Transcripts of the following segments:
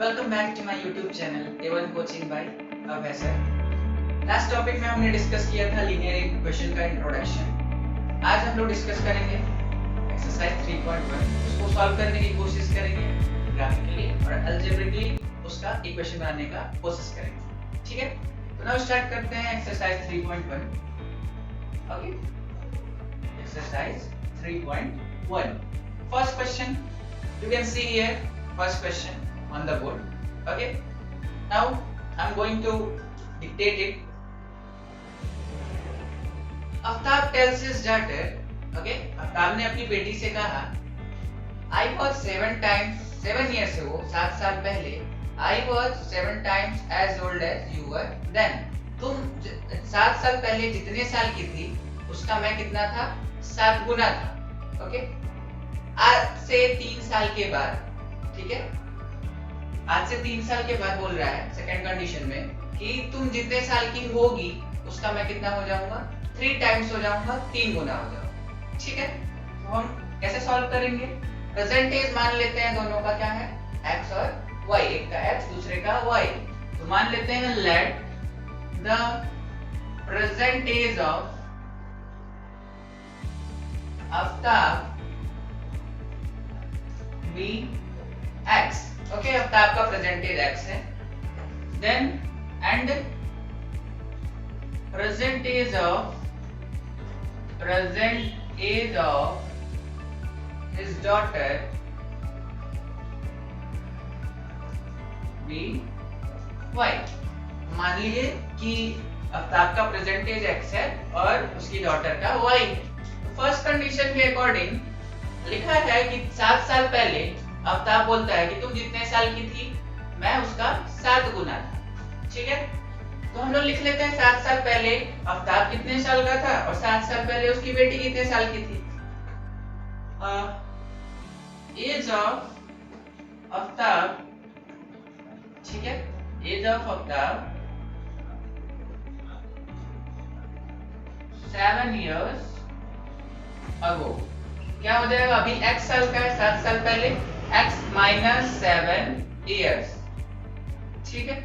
Welcome back to my YouTube channel A1 coaching by Abhay sir. Last topic में हमने discuss किया था linear equation का इंट्रोडक्शन। आज हम लोग डिस्कस करेंगे एक्सरसाइज 3.1। उसको सॉल्व करने की कोशिश करेंगे ग्राफिकली और अलजेब्रिकली उसका इक्वेशन बनाने का कोशिश करेंगे। ठीक है, तो नाउ स्टार्ट करते हैं exercise 3.1। Okay, exercise 3.1 first question you can see here first question on the board. Okay, now I'm going to dictate it. Aftab tells his daughter, okay, Aftab ने अपनी बेटी से कहा I was 7 years ago, 7 साल पहले, I was 7 times as old as you were then. तुम 7 साल पहले जितने साल की थी उसका मैं कितना था, 7 गुना था। ओके, आज से 3 साल के बाद, ठीक है, आज से 3 साल के बाद बोल रहा है सेकंड कंडीशन में कि तुम जितने साल की होगी उसका मैं कितना हो जाऊंगा, 3 टाइम्स हो जाऊंगा, 3 गुना हो जाऊंगा। ठीक है, तो हम कैसे सॉल्व करेंगे? परसेंटेज मान लेते हैं, दोनों का क्या है, x और y, एक का x दूसरे का y। तो मान लेते हैं let the percentage of Aftab be x। Okay, Aftab का परसेंटेज x है। Then and percentage of his daughter be y। मान लीजिए कि आफ्ताब का परसेंटेज x है और उसकी डॉटर का y। फर्स्ट कंडीशन के अकॉर्डिंग लिखा है कि 7 साल पहले आफ्ताब बोलता है कि तुम जितने साल की थी मैं उसका 7 गुना था। ठीक है, तो हम लोग लिख लेते हैं 7 साल पहले आफ्ताब कितने साल का था और 7 साल पहले उसकी बेटी कितने साल की थी। एज ऑफ आफ्ताब, ठीक है, age of Aftab 7 years ago। क्या हो जाएगा, अभी x साल का है, 7 साल पहले x minus 7 years। ठीक है,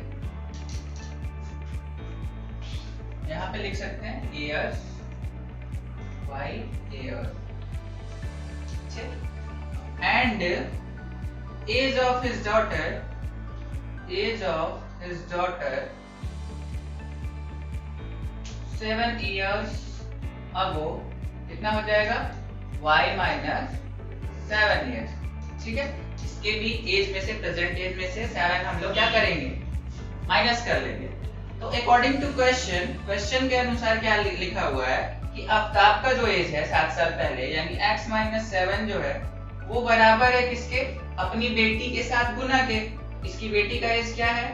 यहाँ पे लिख सकते हैं years y year। ठीक, and age of his daughter 7 years ago कितना हो जाएगा, y minus 7 years। ठीक है, इसके भी एज में से, प्रेजेंट एज में से 7 हम लोग क्या करेंगे, माइनस कर लेंगे। तो अकॉर्डिंग टू क्वेश्चन के अनुसार क्या लिखा हुआ है कि आफ्ताब का जो एज है 7 साल पहले यानी x minus 7 जो है वो बराबर है किसके, अपनी बेटी के साथ गुना के। इसकी बेटी का एज क्या है,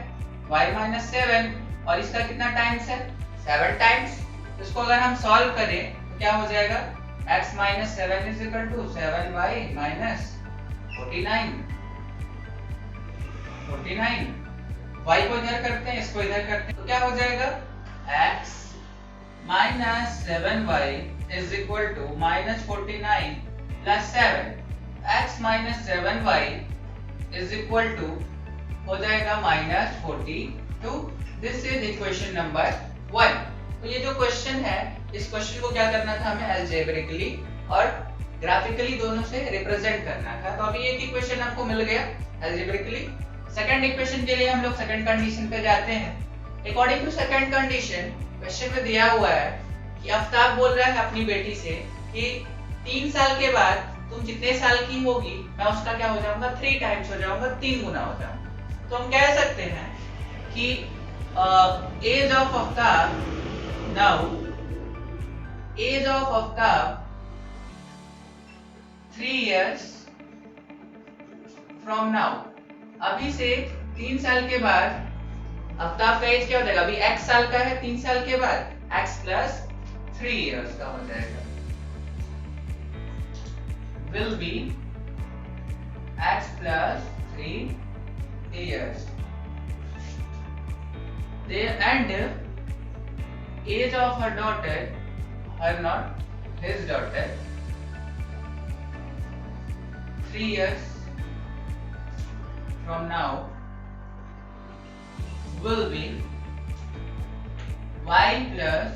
y minus 7 और इसका कितना टाइम्स है, 7 टाइम्स। तो इसको अगर हम सॉल्व करें तो क्या हो जाएगा, x minus 7 is equal to 7y minus 49। y को इधर करते हैं, इसको इधर करते हैं, तो क्या हो जाएगा, x minus 7y is equal to minus 49 plus 7। x minus 7y is equal to हो जाएगा minus 42। This is equation number 1। तो ये जो क्वेश्चन है, इस क्वेश्चन को क्या करना था हमें, अलजेब्रिकली और ग्राफिकली दोनों से रिप्रेजेंट करना था। तो अभी एक इक्वेशन आपको मिल गया अलजेब्रिकली। सेकंड इक्वेशन के लिए हम लोग सेकंड कंडीशन पे जाते हैं। According to second condition question में दिया हुआ है कि आफ्ताब बोल रहा है अपनी बेटी से कि 3 साल के बाद तुम जितने साल की होगी मैं उसका क्या हो जाऊंगा, 3 टाइम्स हो जाऊंगा, 3 गुना हो जाऊंगा। तो हम कह सकते हैं कि age of Aftab now, age of Aftab 3 years from now। अभी से 3 साल के बाद आफ्ताब का एज क्या हो जाएगा, अभी x साल का है, 3 साल के बाद x plus 3 years का हो जाएगा, will be x plus 3 years। And age of her daughter, her not his daughter, 3 years from now will be y plus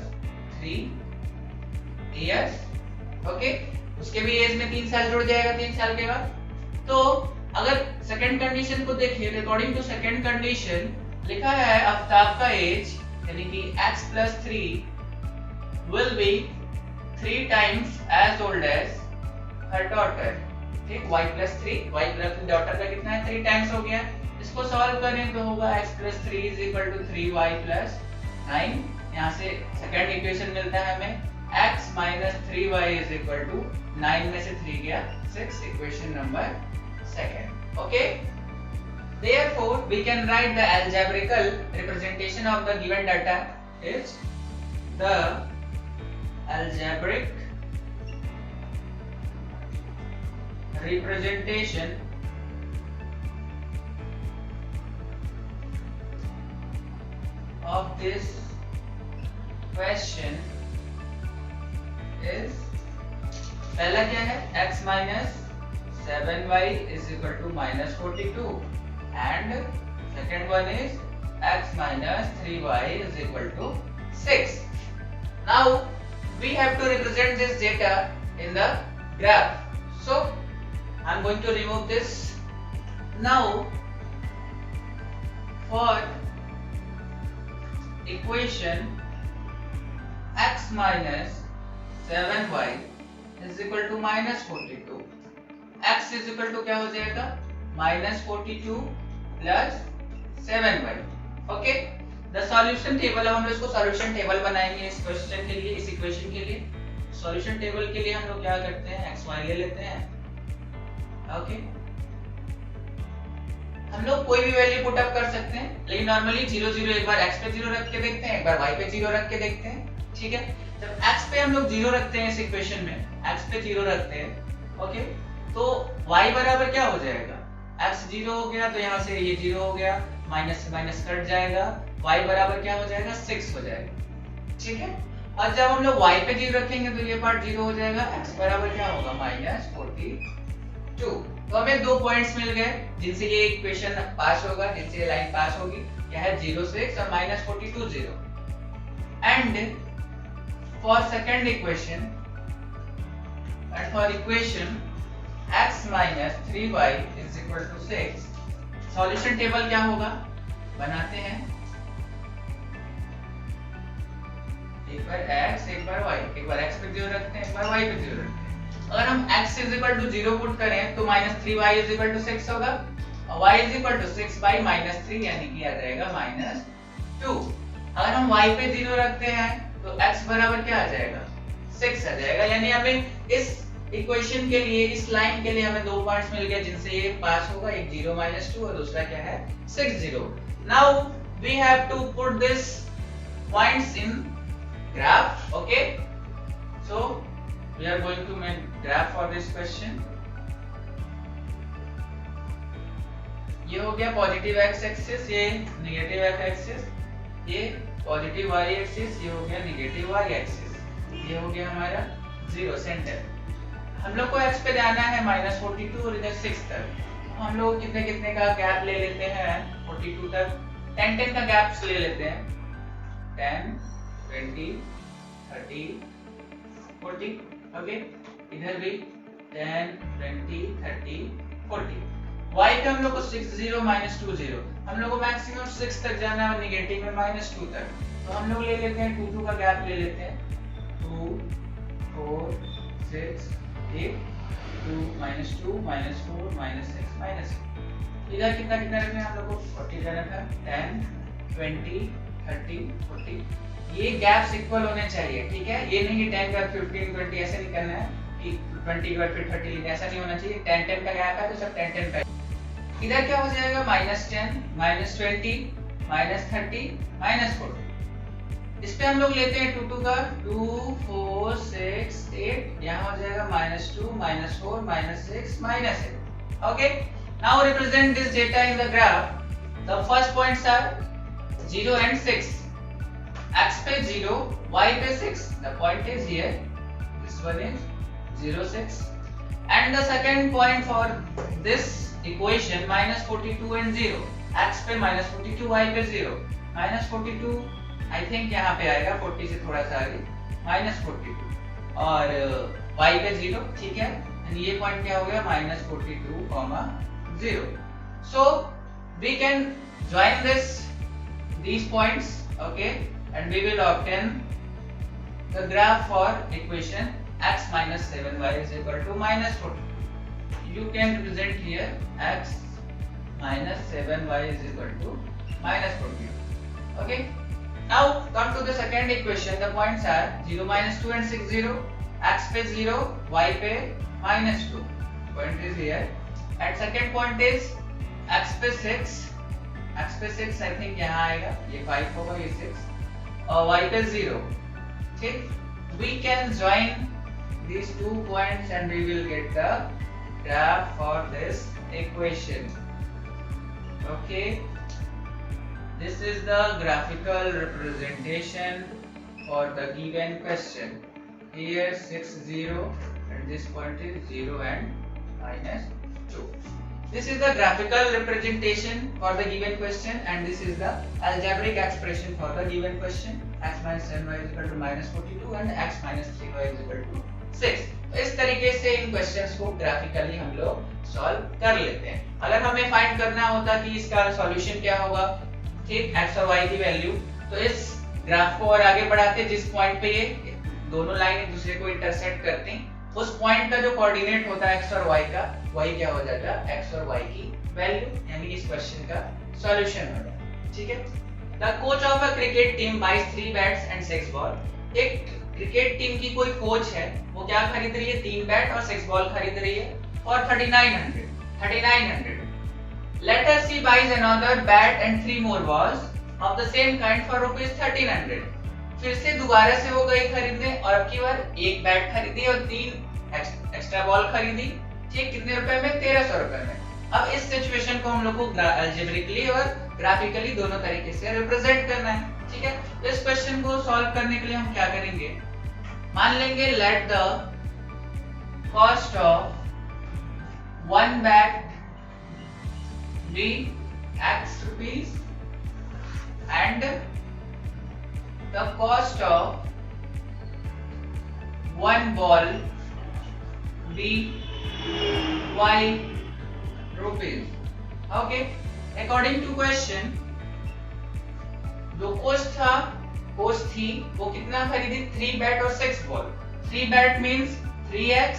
3 years. Okay, उसके भी एज में 3 साल जुड़ जाएगा 3 साल के बाद. तो अगर सेकंड कंडीशन को देखिए, अकॉर्डिंग टू सेकंड कंडीशन लिखा है आफ्ताब का एज यानी कि x plus 3 will be 3 times as old as her daughter. ठीक, y plus 3 daughter का कितना है 3 times हो गया. इसको सॉल्व करें तो होगा x plus 3 is equal to 3y plus 9. यहाँ से सेकंड इक्वेशन मिलता है हमें x minus 3y is equal to 9 में से 3 गया 6. Equation number second. Okay, therefore we can write the algebraical representation of the given data is the algebraic representation of this question is, पहला क्या है x minus 7y is equal to minus 42 and second one is x minus 3y is equal to 6. Now we have to represent this data in the graph. So I am going to remove this. Now for equation x minus 7y is equal to minus 42, x is equal to क्या हो जाएगा minus 42 plus 7y. Okay, the solution table. अब हम लोग इसको solution table बनाएंगे इस question के लिए, इस इक्वेशन के लिए. सॉल्यूशन टेबल के लिए हम लोग क्या करते हैं, x y ले लेते हैं. ओके, हम लोग कोई भी वैल्यू पुट अप कर सकते हैं, लेकिन नॉर्मली 0 0 एक बार x पे 0 रख के देखते हैं, एक बार y पे 0 रख के देखते हैं. ठीक है, जब x पे हम लोग 0 रखते हैं इस इक्वेशन में, x पे 0 रखते हैं, ओके, तो y बराबर क्या हो जाएगा, x 0 हो गया तो यहाँ से ये 0 हो गया, माइनस से माइनस कट जाएगा, y बराबर क्या हो जाएगा 6 हो जाएगा. ठीक है, और जब हम लोग y पे 0 रखेंगे तो ये पार्ट 0 हो जाएगा, x बराबर क्या होगा माइनस 42. तो हमें 2 पॉइंट्स मिल गए जिनसे ये इक्वेशन पास होगा, जिनसे ये लाइन पास होगी. क्या है 0 6 और minus 42 0. And for second equation, and for equation x minus 3y is equal to 6, solution table क्या होगा बनाते हैं. एक बार x एक बार y, एक बार x पे 0 रखते हैं, एक बार y पे 0 रखते हैं. अगर हम x is equal to 0 put करें तो minus 3y is equal to 6 होगा, और y is equal to 6 by minus 3 यानी कि आ जाएगा minus 2. अगर हम y पे 0 रखते हैं तो x बराबर क्या आ जाएगा 6 आ जाएगा. यानी हमें इस इक्वेशन के लिए, इस लाइन के लिए हमें 2 पॉइंट्स मिल गए जिनसे ये पास होगा, एक 0 minus 2 और दूसरा क्या है 6 0. Now we have to put this points in graph. Okay, so we are going to make graph for this question. ये हो गया पॉजिटिव x एक्सिस, ये नेगेटिव x एक्सिस, ये पॉजिटिव y एक्सिस, ये हो गया नेगेटिव y एक्सिस, ये हो गया हमारा 0 सेंटर. हम लोग को x पे जाना है माइनस 42 और इधर 6 तक. हम लोग कितने कितने का गैप ले लेते हैं 42 तक, 10 10 का गैप्स ले लेते हैं. 10 20 30 40. ओके, इधर भी 10 20 30 40. y पे हम लोग को 6 0 minus 2 0. हम लोग को मैक्सिमम 6 तक जाना है, नेगेटिव में minus 2 तक. तो हम लोग ले लेते हैं 2 2 का गैप ले लेते हैं. 2 4 6 8 2 minus 2 minus 4 minus 6 minus 8. इधर कितना कितना रखना है हम लोग को 40 का रखा. 10 20 30 40. ये गैप्स इक्वल होने चाहिए. ठीक है, ये नहीं कि 10 का 15 20 ऐसे नहीं करना है कि 20 के बाद फिर 30 लेना, ऐसा नहीं होना चाहिए. 10 10 का गैप है तो सब 10 10 का. इधर क्या हो जाएगा -10 -20 -30 -40. इस पे हम लोग लेते हैं 2 2 का 2 4 6 8. यहाँ हो जाएगा -2 -4 -6 -8. Okay, now represent this data in the graph. The first points are 0 and 6. X पे 0, y पे 6. The point is here. This one is 0 6. And the second point for this equation -42 and 0, x पे -42, y पे 0। -42 I think यहाँ पे आएगा 40 से थोड़ा सा आगे, -42 और y पे 0, ठीक है। एंड ये पॉइंट क्या हो गया, -42, 0। So we can join these points, okay, and we will obtain the graph for equation x minus 7y is equal to -40. You can represent here x minus 7y is equal to -40. Okay. Now come to the second equation. The points are 0, -2 and 6, 0. X पे 0, y पे -2. Point is here. And second point is x पे 6. x पे 6 I think यहाँ आएगा, ये 5 होगा, ये 6 और y पे 0, ठीक। We can join these 2 points and we will get the graph for this equation. Okay, this is the graphical representation for the given question. Here 6, 0 and this point is 0 and -2. This is the graphical representation for the given question and this is the algebraic expression for the given question. X minus 7y is equal to -42 and x minus 3y is equal to 6. तो इस तरीके से इन questions को graphically हम लोग solve कर लेते हैं। अगर हमें फाइंड करना होता कि इसका सॉल्यूशन क्या होगा, ठीक, x और y की वैल्यू, तो इस ग्राफ को और आगे बढ़ाते, जिस पॉइंट पे ये दोनों लाइन एक दूसरे को इंटरसेक्ट करते हैं, उस पॉइंट का जो कोऑर्डिनेट होता है x और y का, वही क्या हो जाता है, x और y की वैल्यू, यानी इस क्वेश्चन का सॉल्यूशन हो जाता है, ठीक है। The coach of a cricket team buys 3 bats and 6 ball. एक क्रिकेट टीम की कोई कोच है, वो क्या खरीद रही है, 3 बैट और 6 बॉल खरीद रही है और 3900। Let us see buys another bat and 3 more balls of the same kind for ₹1300। फिर से दोबारा से वो गई खरीदने और अब की बार एक बैट खरीदी और 3 एक्स्ट्रा बॉल खरीदी, ठीक, कितने रुपए में, 1300 रुपए में। अब इस सिचुएशन को हम लोग को अलजेब्रिकली और ग्राफिकली दोनों तरीके से रिप्रेजेंट करना है, ठीक है। तो इस क्वेश्चन को सॉल्व करने के लिए हम क्या करेंगे, मान लेंगे let the cost of 1 bat be x rupees and the cost of 1 ball be y rupees. Okay, according to question, जो कोच थी वो कितना खरीदी, 3 बैट और 6 बॉल। 3 बैट मींस 3x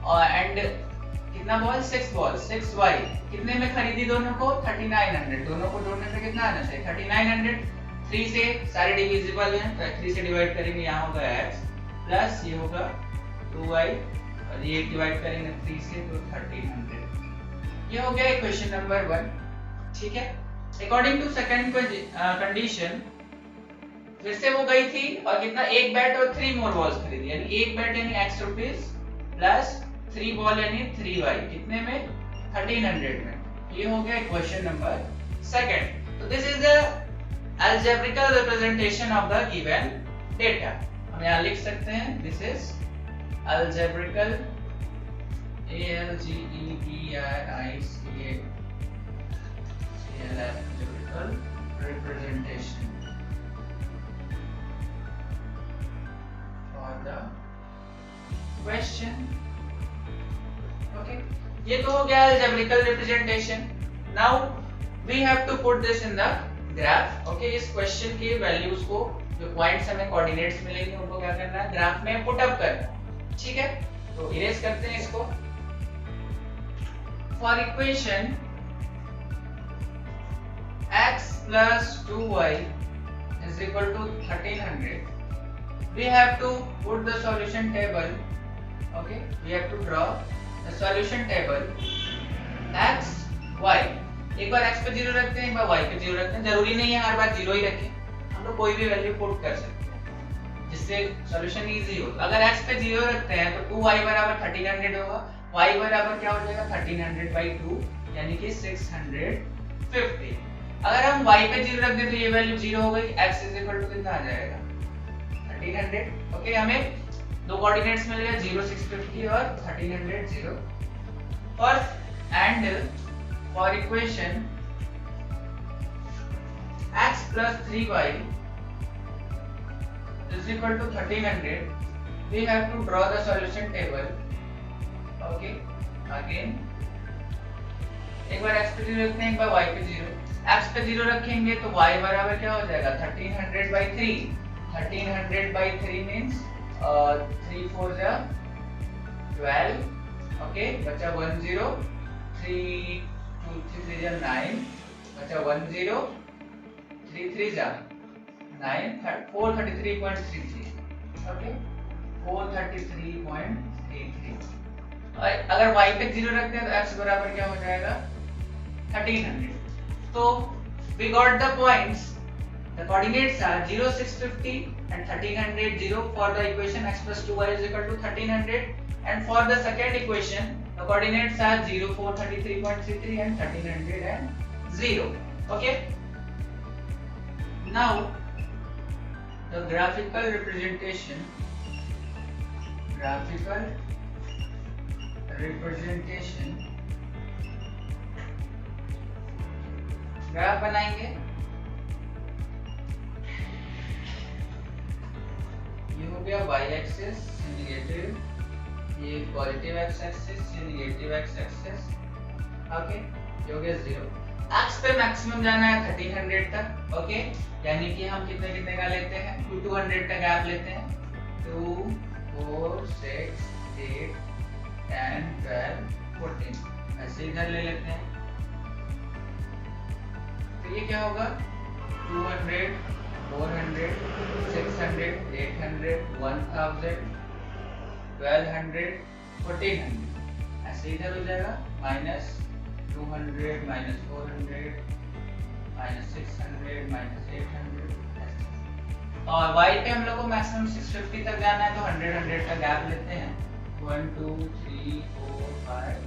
और एंड कितना बॉल, 6 बॉल, 6y, कितने में खरीदी दोनों को, 3900। दोनों को जोड़ने से कितना आना चाहिए, 3900। 3 से सारे डिविजिबल हैं, तो 3 से डिवाइड करेंगे, यहाँ होगा x प्लस ये होगा 2y और ये डिवाइड करेंगे 3 से, तो 1300। ये हो गया इक्वेशन नंबर 1, ठीक है। अकॉर्डिंग टू सेकंड कंडीशन, फिर से वो गई थी और कितना, 1 बैट और 3 मोर बॉल्स खरीदी, यानी 1 बैट यानी x रुपीस प्लस 3 बॉल यानी 3y, कितने में, 1300 में। ये हो गया इक्वेशन नंबर 2। तो this is the algebraical representation of the given data। हम यहाँ लिख सकते हैं, this is algebraical, algebraical representation for the question। Okay, ये तो हो गया algebraical representation। Now we have to put this in the graph. Okay, इस क्वेश्चन की वैल्यूज को, जो पॉइंट्स हमें कोऑर्डिनेट्स मिलेंगे, उनको क्या करना है, ग्राफ में पुट अप करना है, ठीक है। तो इरेज करते हैं इसको। For equation x plus 2y is equal to 1300, we have to put the solution table। okay, we have to draw the solution table x y। एक बार x पे 0 रखते हैं, एक बार y पे 0 रखते हैं, जरूरी नहीं है हर बार 0 ही रखें, हम लोग कोई भी वैल्यू पुट कर सकते हैं जिससे सॉल्यूशन इजी हो। अगर x पे 0 रखते हैं तो 2y बराबर 1300 होगा, y बराबर क्या हो जाएगा, 1300 by 2 यानी कि 650। अगर हम y पे 0 रख दें तो ये वैल्यू 0 हो गई, x इज इक्वल टू कितना आ जाएगा, 1300। ओके, हमें दो कोऑर्डिनेट्स मिल गए, 0 650 और 1300 0। और and for equation x plus 3y is equal to 1300, we have to draw the solution table. Okay, again एक बार x पे 0 रखते हैं, एक बार y पे 0. x पे 0 रखेंगे तो y बराबर क्या हो जाएगा 1300 by 3. 1300 by 3 means 3 4 जा 12. Okay, बचा 1 0. 3 2 3 जा 9. बचा 1 0. 3 3 जा 9. 433.33. Okay, 433.33. और अगर y पे 0 रखते हैं तो x बराबर क्या हो जाएगा 1300. तो we got the points. The coordinates are 0 650 and 1300. 0 for the equation x plus 2y is equal to 1300, and for the second equation the coordinates are 0 433.33 and 1300 and 0. Okay, now the graphical representation graph बनाएंगे. ये हो गया y axis negative, ये positive x axis, ये negative x axis. Okay, ये हो गया 0. x पे मैक्सिमम जाना है 1300 तक. ओके, यानी कि हम कितने कितने का लेते हैं 200 का गैप लेते हैं. 2 4 6 8 10 12 14 ऐसे इधर ले लेते हैं. तो ये क्या होगा 200 400 600 800 1000 1200 1400 ऐसे इधर हो जाएगा. Minus 200 minus 400 minus 600 minus 800. और y पे हम लोग को मैक्सिमम 650 तक जाना है तो 100 का गैप लेते हैं. 1 2 3 4 5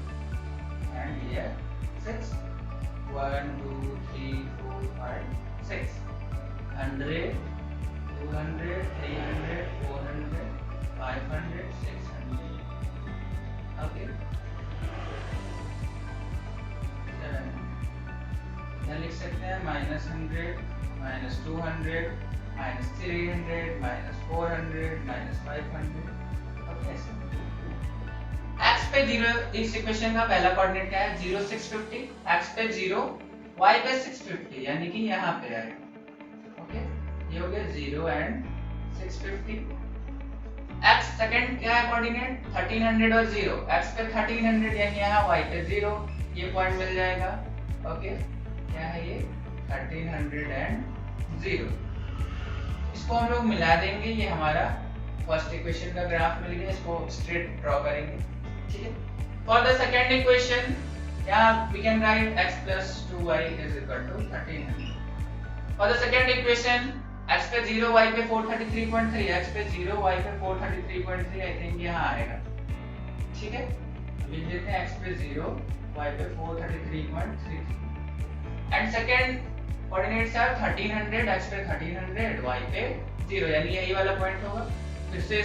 एंड ये 6. 1 2 3 4 5 6. 100 200 300 400 500 600. ओके, यहाँ लिख सकते हैं -100 -200 -300 -400 -500. x पे 0, इस इक्वेशन का पहला कोऑर्डिनेट क्या है 0 650. x पे 0, y पे 650, यानी कि यहाँ पे आएगा. ओके, ये हो गया 0 एंड 650. x सेकंड क्या है कोऑर्डिनेट 1300 और 0. x पे 1300 यानी यहाँ y पे 0, ये पॉइंट मिल जाएगा. ओके, क्या है ये 1300 एंड 0. इसको हम लोग मिला देंगे. ये हमारा फर्स्ट इक्वेशन का ग्राफ मिल गया. इसको स्ट्रेट ड्रॉ करेंगे. ठीक है, फॉर द सेकंड इक्वेशन यहाँ we can write x plus 2y is equal to 1300. For the second equation x पे 0 y पे 433.3. x पे 0 y पे 433.3 आई थिंक यहाँ आएगा. ठीक है, लिख देते हैं x पे 0 y पे 433.3 and second coordinates are 1300. x पे 1300 y पे 0, यानी यही वाला पॉइंट होगा. फिर से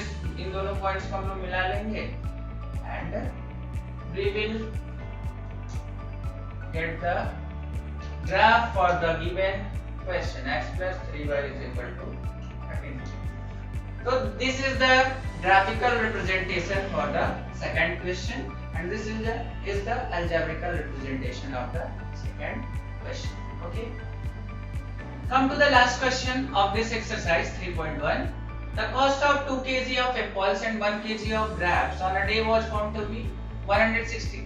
इन दोनों पॉइंट्स को हम लोग मिला लेंगे and we will get the graph for the given question x plus 3y is equal to 13. So this is the graphical representation for the second question, and this is the algebraical representation of the second question. Okay, come to the last question of this exercise 3.1. The cost of 2 kg of apples and 1 kg of grapes on a day was found to be 160.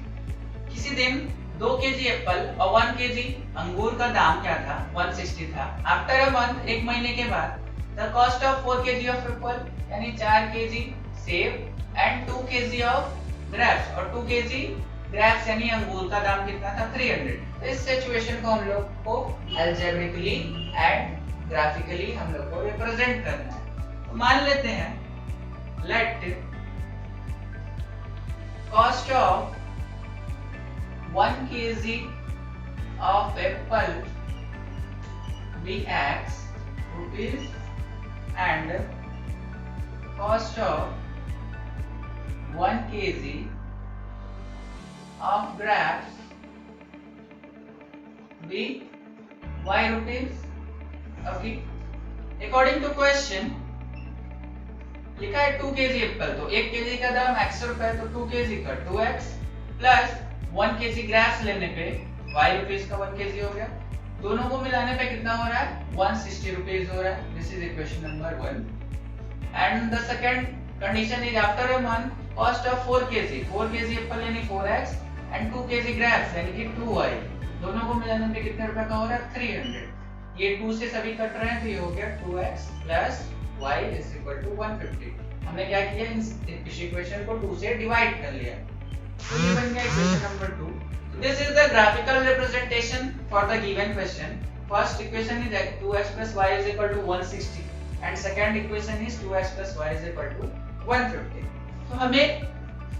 किसी दिन 2 kg Apple और 1 kg अंगूर का दाम क्या था 160 था. After a month, एक महीने के बाद, the cost of 4 kg of apple यानी 4 kg सेब and 2 kg of grapes और 2 kg grapes यानी अंगूर का दाम कितना था 300. इस सिचुएशन को हम लोग को algebraically and graphically हम लोग को रिप्रेजेंट करना है. मान लेते हैं let cost of 1 kg of apple be x rupees and cost of 1 kg of grapes be y rupees. Okay, according to question लिखा है 2 kg एप्पल, तो 1 kg का दाम x रुपए, तो 2 kg का 2x प्लस 1 kg ग्रेप्स लेने पे y रुपीज का 1 kg हो गया। दोनों को मिलाने पे कितना हो रहा है? 160 रुपीज हो रहा है। This is equation number 1 and the second condition is after a month cost of 4 kg Apple यानी 4x एंड 2 kg ग्रेप्स यानी कि 2y, दोनों को मिलाने पे कितने रुपए का हो रहा है? 300। ये 2 से सभी कट रहे हैं, तो ये हो गया 2x plus y is equal to 150। हमने क्या किया, इस इक्वेशन को 2 से डिवाइड कर लिया, तो ये बन गया equation number 2। This is the graphical representation for the given question. First equation is 2x plus y is equal to 160 and second equation is 2x plus y is equal to 150। तो हमें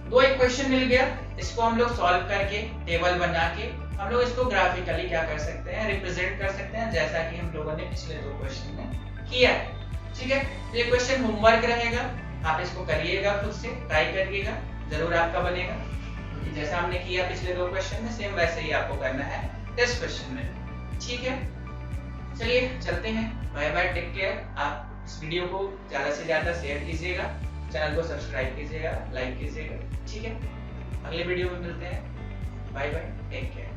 दो equation मिल गया, इसको हम लोग solve करके table बना के हम लोग इसको ग्राफिकली क्या कर सकते हैं, रिप्रेजेंट कर सकते हैं, जैसा कि हम लोगों ने पिछले दो क्वेश्चन में किया है। ठीक है, ये क्वेश्चन होमवर्क रहेगा, आप इसको करिएगा, खुद से ट्राई करिएगा, जरूर आपका बनेगा। जैसा हमने किया पिछले दो क्वेश्चन में, सेम वैसे ही आपको करना है इस क्वेश्चन में। ठीक है, चलिए चलते हैं, बाय बाय, टेक केयर। आप इस वीडियो को ज्यादा से ज्यादा शेयर कीजिएगा, चैनल को सब्सक्राइब कीजिएगा, लाइक कीजिएगा। ठीक है, अगले वीडियो में मिलते हैं, बाय बाय, टेक केयर।